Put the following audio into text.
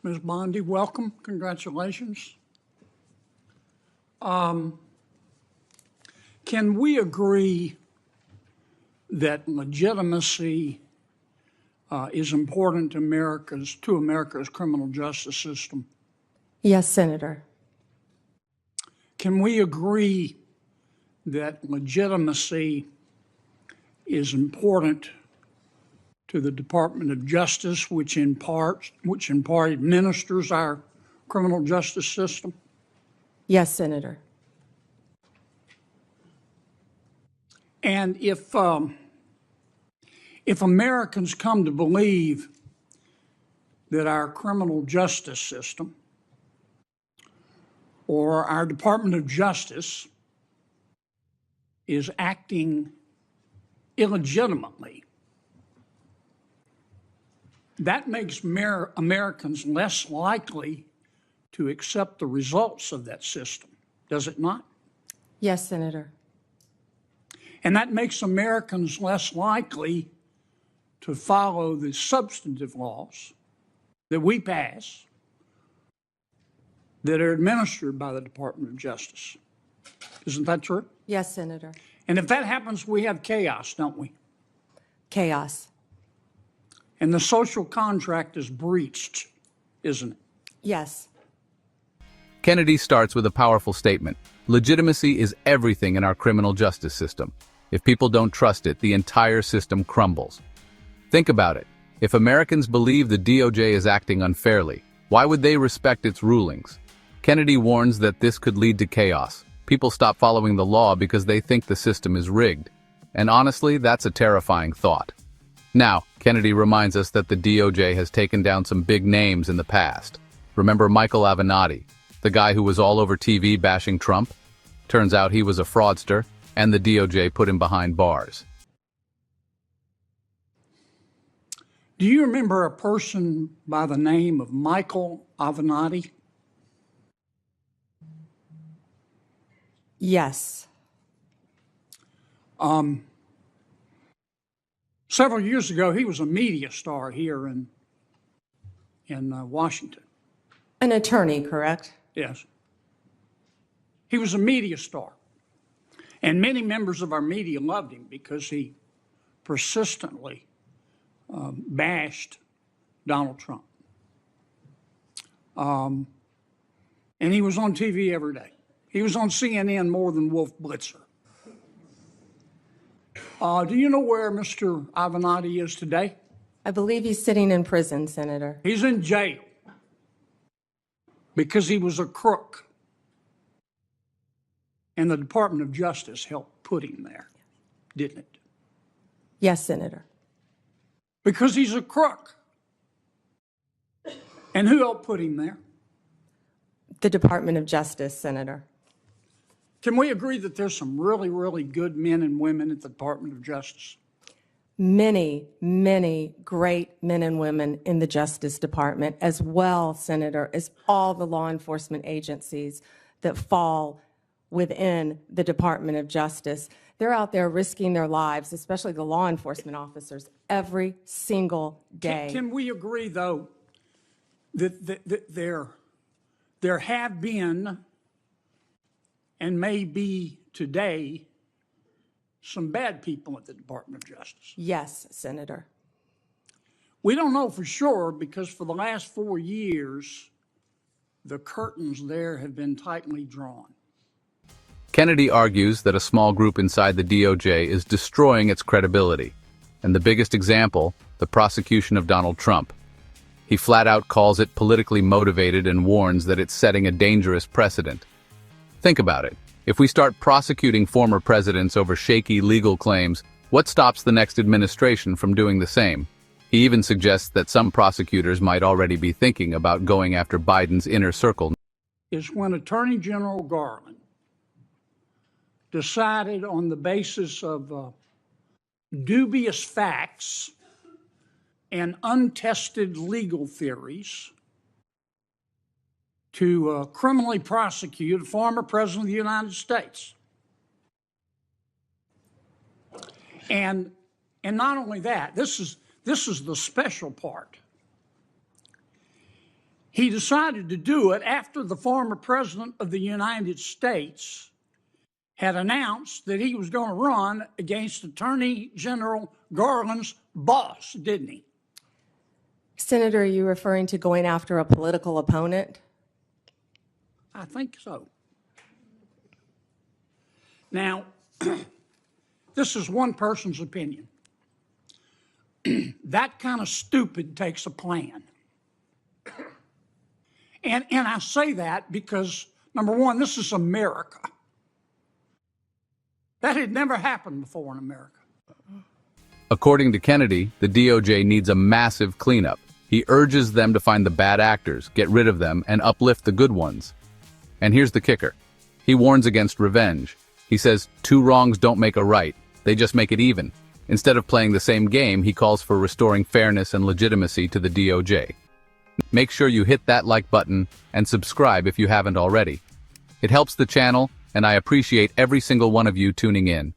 Ms. Bondi, welcome. Congratulations. Can we agree that legitimacy is important to America's criminal justice system? Yes, Senator. Can we agree that legitimacy is important to the Department of Justice, which in part administers our criminal justice system? Yes, Senator. And if Americans come to believe that our criminal justice system or our Department of Justice is acting illegitimately, that makes Americans less likely to accept the results of that system, does it not? Yes, Senator. And that makes Americans less likely to follow the substantive laws that we pass that are administered by the Department of Justice. Isn't that true? Yes, Senator. And if that happens, we have chaos, don't we? Chaos. And the social contract is breached, isn't it? Yes. Kennedy starts with a powerful statement. Legitimacy is everything in our criminal justice system. If people don't trust it, the entire system crumbles. Think about it. If Americans believe the DOJ is acting unfairly, why would they respect its rulings? Kennedy warns that this could lead to chaos. People stop following the law because they think the system is rigged. And honestly, that's a terrifying thought. Now, Kennedy reminds us that the DOJ has taken down some big names in the past. Remember Michael Avenatti, the guy who was all over TV bashing Trump? Turns out he was a fraudster, and the DOJ put him behind bars. Do you remember a person by the name of Michael Avenatti? Yes. Several years ago, he was a media star here in Washington. An attorney, correct? Yes. He was a media star. And many members of our media loved him because he persistently bashed Donald Trump. And he was on TV every day. He was on CNN more than Wolf Blitzer. Do you know where Mr. Avenatti is today? I believe he's sitting in prison, Senator. He's in jail because he was a crook. And the Department of Justice helped put him there, didn't it? Yes, Senator. Because he's a crook. And who helped put him there? The Department of Justice, Senator. Can we agree that there's some really, really good men and women at the Department of Justice? Many, many great men and women in the Justice Department, as well, Senator, as all the law enforcement agencies that fall within the Department of Justice. They're out there risking their lives, especially the law enforcement officers, every single day. Can we agree, though, that there have been and may be today some bad people at the Department of Justice? Yes, Senator. We don't know for sure because for the last 4 years, the curtains there have been tightly drawn. Kennedy argues that a small group inside the DOJ is destroying its credibility. And the biggest example, the prosecution of Donald Trump. He flat out calls it politically motivated and warns that it's setting a dangerous precedent. Think about it. If we start prosecuting former presidents over shaky legal claims, what stops the next administration from doing the same? He even suggests that some prosecutors might already be thinking about going after Biden's inner circle. Is when Attorney General Garland decided on the basis of dubious facts and untested legal theories to criminally prosecute a former president of the United States. And not only that, this is the special part. He decided to do it after the former president of the United States had announced that he was going to run against Attorney General Garland's boss, didn't he? Senator, are you referring to going after a political opponent? I think so. Now, this is one person's opinion. That kind of stupid takes a plan. And I say that because, number one, this is America. That had never happened before in America. According to Kennedy, the DOJ needs a massive cleanup. He urges them to find the bad actors, get rid of them, and uplift the good ones. And here's the kicker. He warns against revenge. He says, 2 wrongs don't make a right. They just make it even. Instead of playing the same game, he calls for restoring fairness and legitimacy to the DOJ. Make sure you hit that like button and subscribe if you haven't already. It helps the channel, and I appreciate every single one of you tuning in.